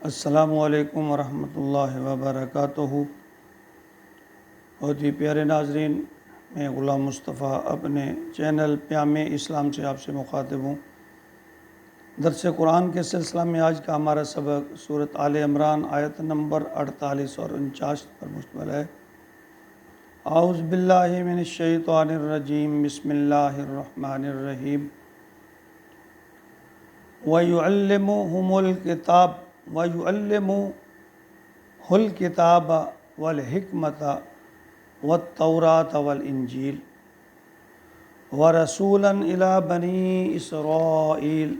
السلام علیکم ورحمۃ اللہ وبرکاتہ۔ بہت ہی پیارے ناظرین، میں غلام مصطفیٰ اپنے چینل پیام اسلام سے آپ سے مخاطب ہوں۔ درس قرآن کے سلسلہ میں آج کا ہمارا سبق سورۃ آل عمران آیت نمبر 48 اور 49 پر مشتمل ہے۔ اعوذ باللہ من الشیطان الرجیم، بسم اللہ الرحمن الرحیم۔ وَيُعَلِّمُهُمُ الْكِتَابَ وَالْحِكْمَةَ وَالتَّوْرَاةَ وَالْإِنْجِيلَ وَرَسُولًا إِلَى بَنِي إِسْرَائِيلَ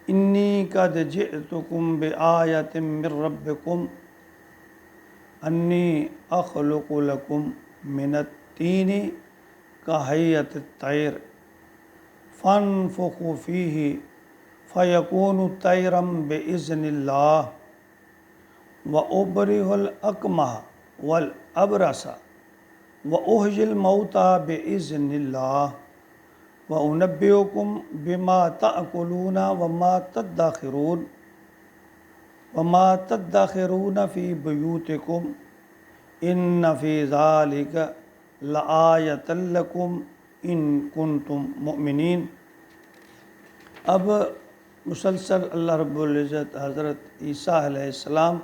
إِنِّي قَدْ جِئْتُكُمْ بِآيَةٍ مِّن رَّبِّكُمْ أَنِّي أَخْلُقُ لَكُم مِّنَ الطِّينِ كَهَيْئَةِ الطَّيْرِ فَانفُخُوا فِيهِ فَيَكُونُ طَيْرًا بِإِذْنِ اللَّهِ وَأُبْرِئُ الْأَكْمَحَ وَالْأَبْرَصَ وَأُحْيِي الْمَوْتَى بِإِذْنِ اللَّهِ وَأُنَبِّئُكُم بِمَا تَأْكُلُونَ وَمَا تَدَّخِرُونَ فِي بُيُوتِكُمْ إِنَّ فِي ذَلِكَ لَآيَةً لَكُمْ إِن كُنتُم مُؤْمِنِينَ۔ اب مسلسل اللہ رب العزت حضرت عیسیٰ علیہ السلام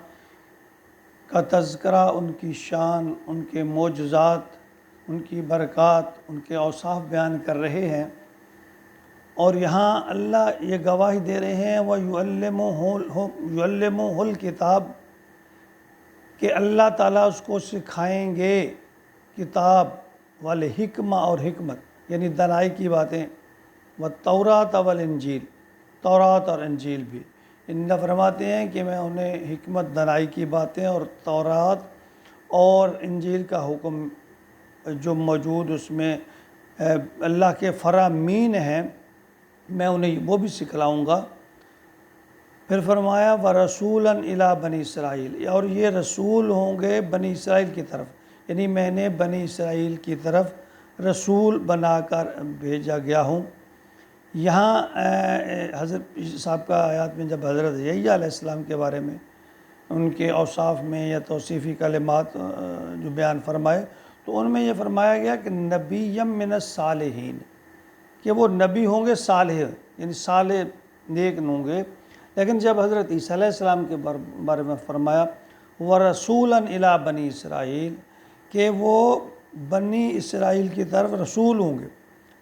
کا تذکرہ، ان کی شان، ان کے معجزات، ان کی برکات، ان کے اوصاف بیان کر رہے ہیں، اور یہاں اللہ یہ گواہی دے رہے ہیں وَيُعَلِّمُهُ الْكِتَابَ کہ اللہ تعالیٰ اس کو سکھائیں گے کتاب، والحکمہ اور حکمت یعنی دانائی کی باتیں، والتوراۃ والانجیل تورات اور انجیل بھی۔ اللہ فرماتے ہیں کہ میں انہیں حکمت دانائی کی باتیں اور تورات اور انجیل کا حکم جو موجود اس میں اللہ کے فرامین ہیں، میں انہیں وہ بھی سکھلاؤں گا۔ پھر فرمایا وَرَسُولًا إِلَى بَنِي إِسْرَائِيل، اور یہ رسول ہوں گے بنی اسرائیل کی طرف، یعنی میں نے بنی اسرائیل کی طرف رسول بنا کر بھیجا گیا ہوں۔ یہاں حضرت صاحب کا آیات میں جب حضرت یحییٰ علیہ السلام کے بارے میں ان کے اوصاف میں یا توصیفی کلمات جو بیان فرمائے، تو ان میں یہ فرمایا گیا کہ نبی من الصالحین، کہ وہ نبی ہوں گے صالح، یعنی صالح نیک ہوں گے۔ لیکن جب حضرت عیسیٰ علیہ السلام کے بارے میں فرمایا وَرَسُولًا إِلَى بَنِي إِسْرَائِيل کہ وہ بنی اسرائیل کی طرف رسول ہوں گے۔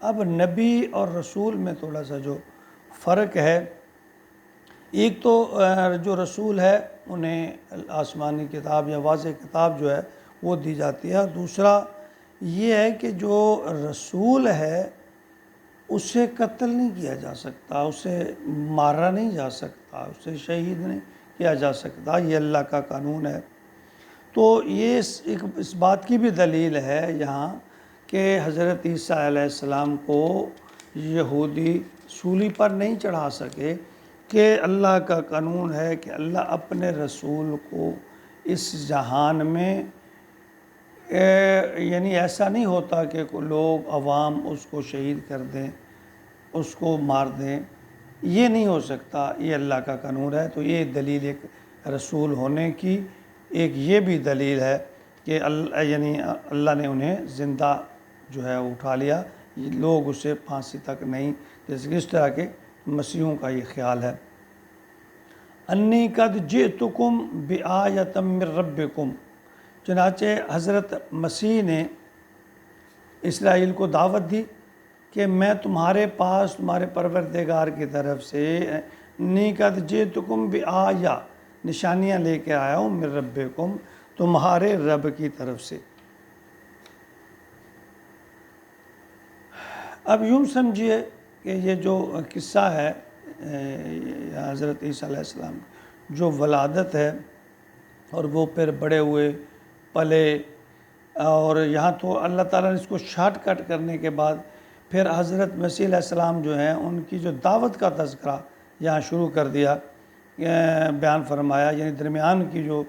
اب نبی اور رسول میں تھوڑا سا جو فرق ہے، ایک تو جو رسول ہے انہیں آسمانی کتاب یا واضح کتاب جو ہے وہ دی جاتی ہے، اور دوسرا یہ ہے کہ جو رسول ہے اسے قتل نہیں کیا جا سکتا، اسے مارا نہیں جا سکتا، اسے شہید نہیں کیا جا سکتا، یہ اللہ کا قانون ہے۔ تو یہ اس بات کی بھی دلیل ہے یہاں کہ حضرت عیسیٰ علیہ السلام کو یہودی سولی پر نہیں چڑھا سکے، کہ اللہ کا قانون ہے کہ اللہ اپنے رسول کو اس جہان میں یعنی ایسا نہیں ہوتا کہ لوگ عوام اس کو شہید کر دیں، اس کو مار دیں، یہ نہیں ہو سکتا، یہ اللہ کا قانون ہے۔ تو یہ دلیل ایک رسول ہونے کی ایک یہ بھی دلیل ہے کہ اللہ نے انہیں زندہ جو ہے اٹھا لیا، لوگ اسے پھانسی تک نہیں، جیسے کہ اس طرح کے مسیحوں کا یہ خیال ہے۔ انی قد جئتکم بآیۃ من ربکم، چنانچہ حضرت مسیح نے اسرائیل کو دعوت دی کہ میں تمہارے پاس تمہارے پروردگار کی طرف سے انی قد جئتکم بآیہ نشانیاں لے کے آیا ہوں، من ربکم تمہارے رب کی طرف سے۔ اب یوں سمجھیے کہ یہ جو قصہ ہے حضرت عیسیٰ علیہ السلام جو ولادت ہے، اور وہ پھر بڑے ہوئے پلے، اور یہاں تو اللہ تعالیٰ نے اس کو شارٹ کٹ کرنے کے بعد پھر حضرت مسیح علیہ السلام جو ہیں ان کی جو دعوت کا تذکرہ یہاں شروع کر دیا، بیان فرمایا، یعنی درمیان کی جو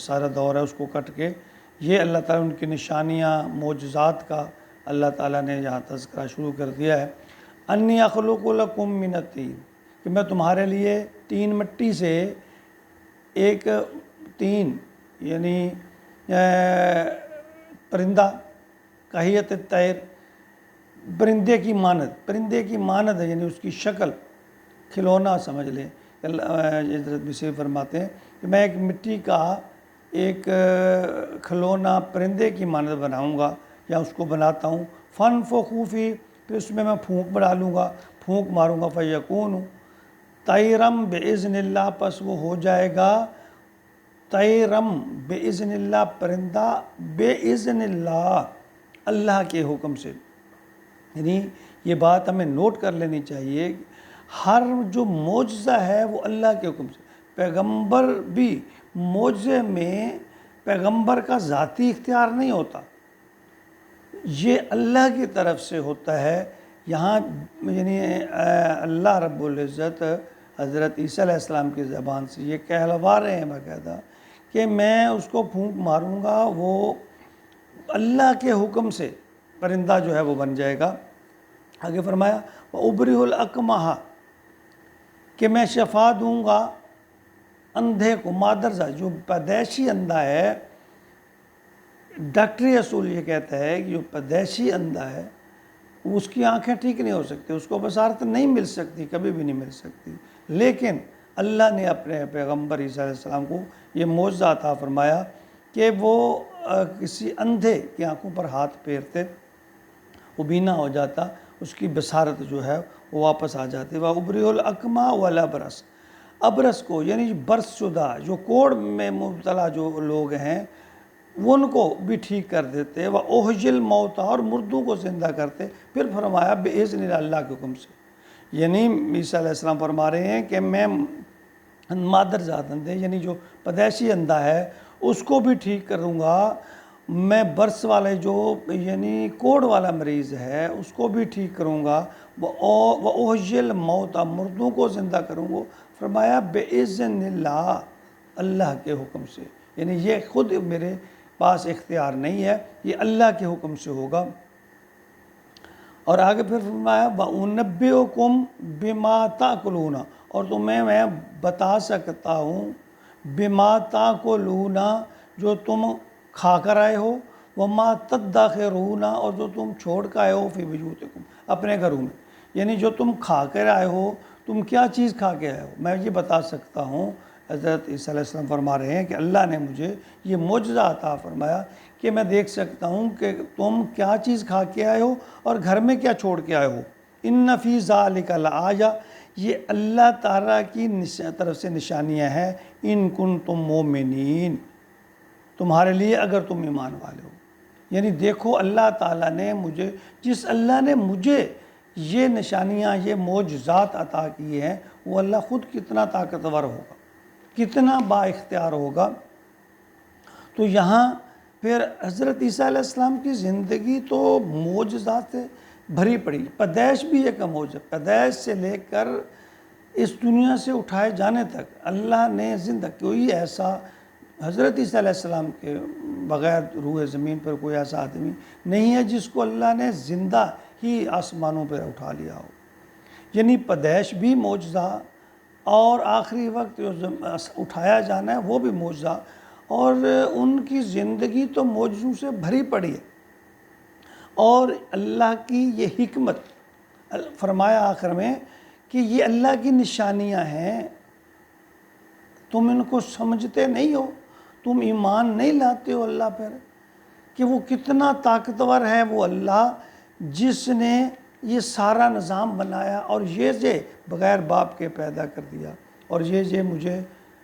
سارا دور ہے اس کو کٹ کے یہ اللہ تعالیٰ ان کی نشانیاں معجزات کا اللہ تعالیٰ نے یہاں تذکرہ شروع کر دیا ہے۔ انی اخلق لکم من الطین، کہ میں تمہارے لیے تین مٹی سے ایک تین یعنی پرندہ کہیت الطیر، پرندے کی مانند ہے، یعنی اس کی شکل کھلونا سمجھ لیں۔ حضرت بصیر فرماتے ہیں کہ میں ایک مٹی کا ایک کھلونا پرندے کی مانند بناؤں گا یا اس کو بناتا ہوں، فنفخوا فیہ، پھر اس میں پھونک ڈالوں گا، پھونک ماروں گا، فیکون طیرم باذن اللہ، پس وہ ہو جائے گا طیرم باذن اللہ، پرندہ باذن اللہ، اللہ کے حکم سے۔ یعنی یہ بات ہمیں نوٹ کر لینی چاہیے، ہر جو معجزہ ہے وہ اللہ کے حکم سے۔ پیغمبر بھی معجزے میں پیغمبر کا ذاتی اختیار نہیں ہوتا، یہ اللہ کی طرف سے ہوتا ہے۔ یہاں یعنی اللہ رب العزت حضرت عیسیٰ علیہ السلام کی زبان سے یہ کہلوا رہے ہیں باقاعدہ کہ میں اس کو پھونک ماروں گا، وہ اللہ کے حکم سے پرندہ جو ہے وہ بن جائے گا۔ آگے فرمایا وَأُبْرِئُ الْأَكْمَحَ، کہ میں شفا دوں گا اندھے کو، مادرزا جو پیدائشی اندھا ہے، ڈاکٹری اصول یہ کہتا ہے کہ جو پیدائشی اندھا ہے اس کی آنکھیں ٹھیک نہیں ہو سکتی، اس کو بصارت نہیں مل سکتی، کبھی بھی نہیں مل سکتی، لیکن اللہ نے اپنے پیغمبر عیسیٰ علیہ السلام کو یہ معجزہ عطا فرمایا کہ وہ کسی اندھے کی آنکھوں پر ہاتھ پھیرتے، وہ بینا ہو جاتا، اس کی بصارت جو ہے وہ واپس آ جاتی۔ وَأُبْرِئُ الْأَكْمَحَ وَالْأَبْرَصَ، ابرص کو یعنی برس شدہ جو کوڑ میں مبتلا جو لوگ ہیں ان کو بھی ٹھیک کر دیتے، وَأُحْيِي الْمَوْتَى، اور مردوں کو زندہ کرتے۔ پھر فرمایا بِإِذْنِ اللَّهِ، اللہ کے حکم سے۔ یعنی عیسیٰ علیہ السلام فرما رہے ہیں کہ میں مادرزاد اندھے یعنی جو پیدائشی اندھا ہے اس کو بھی ٹھیک کروں گا، میں برس والے جو یعنی کوڑ والا مریض ہے اس کو بھی ٹھیک کروں گا، وَأُحْيِي الْمَوْتَى، مردوں کو زندہ کروں گا۔ فرمایا بِإِذْنِ اللَّهِ، اللہ کے حکم سے، یعنی یہ خود میرے پاس اختیار نہیں ہے، یہ اللہ کے حکم سے ہوگا۔ اور آگے پھر فرمایا وَأُنَبِّئُكُم بِمَا تَأْكُلُونَ، اور تمہیں میں بتا سکتا ہوں بِمَا تَأْكُلُونَ، جو تم کھا کر آئے ہو، وَمَا تَدَّخِرُونَ، اور جو تم چھوڑ کر آئے ہو فِي بُیوتِکُم، اپنے گھروں میں، یعنی جو تم کھا کر آئے ہو، تم کیا چیز کھا کے آئے ہو میں یہ بتا سکتا ہوں۔ حضرت عیسیٰ علیہ السلام فرما رہے ہیں کہ اللہ نے مجھے یہ معجزہ عطا فرمایا کہ میں دیکھ سکتا ہوں کہ تم کیا چیز کھا کے آئے ہو اور گھر میں کیا چھوڑ کے آئے ہو۔ اِنَّ فِي ذَلِكَ لَآیَةً، یہ اللہ تعالیٰ کی طرف سے نشانیاں ہیں، اِن کُنتُم مُؤْمِنِین، تمہارے لیے اگر تم ایمان والے ہو۔ یعنی دیکھو اللہ تعالیٰ نے مجھے، جس اللہ نے مجھے یہ نشانیاں یہ معجزات عطا کی ہیں، وہ اللہ خود کتنا طاقتور ہوگا، کتنا با اختیار ہوگا۔ تو یہاں پھر حضرت عیسیٰ علیہ السلام کی زندگی تو معجزات سے بھری پڑی، پیدائش بھی ایک معجزہ، پیدائش سے لے کر اس دنیا سے اٹھائے جانے تک اللہ نے زندہ، کوئی ایسا حضرت عیسیٰ علیہ السلام کے بغیر روح زمین پر کوئی ایسا آدمی نہیں ہے جس کو اللہ نے زندہ ہی آسمانوں پر اٹھا لیا ہو۔ یعنی پیدائش بھی معجزہ، اور آخری وقت جو اٹھایا جانا ہے وہ بھی معجزہ، اور ان کی زندگی تو معجزوں سے بھری پڑی ہے۔ اور اللہ کی یہ حکمت، فرمایا آخر میں کہ یہ اللہ کی نشانیاں ہیں، تم ان کو سمجھتے نہیں ہو، تم ایمان نہیں لاتے ہو اللہ پر، کہ وہ کتنا طاقتور ہے وہ اللہ جس نے یہ سارا نظام بنایا، اور یہ بغیر باپ کے پیدا کر دیا، اور یہ مجھے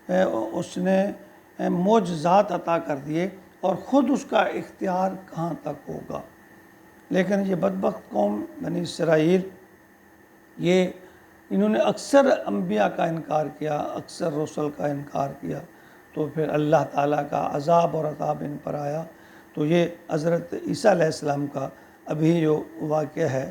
اس نے معجزات عطا کر دیے، اور خود اس کا اختیار کہاں تک ہوگا۔ لیکن یہ بدبخت قوم بنی اسرائیل، انہوں نے اکثر انبیاء کا انکار کیا، اکثر رسل کا انکار کیا، تو پھر اللہ تعالیٰ کا عذاب اور عذاب ان پر آیا۔ تو یہ حضرت عیسیٰ علیہ السلام کا ابھی جو واقعہ ہے،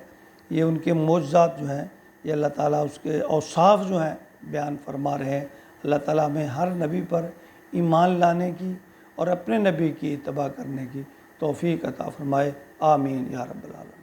یہ ان کے معجزات جو ہیں، یہ اللہ تعالیٰ اس کے اوصاف جو ہیں بیان فرما رہے ہیں۔ اللہ تعالیٰ ہمیں ہر نبی پر ایمان لانے کی اور اپنے نبی کی اتباع کرنے کی توفیق عطا فرمائے، آمین یا رب العالمین۔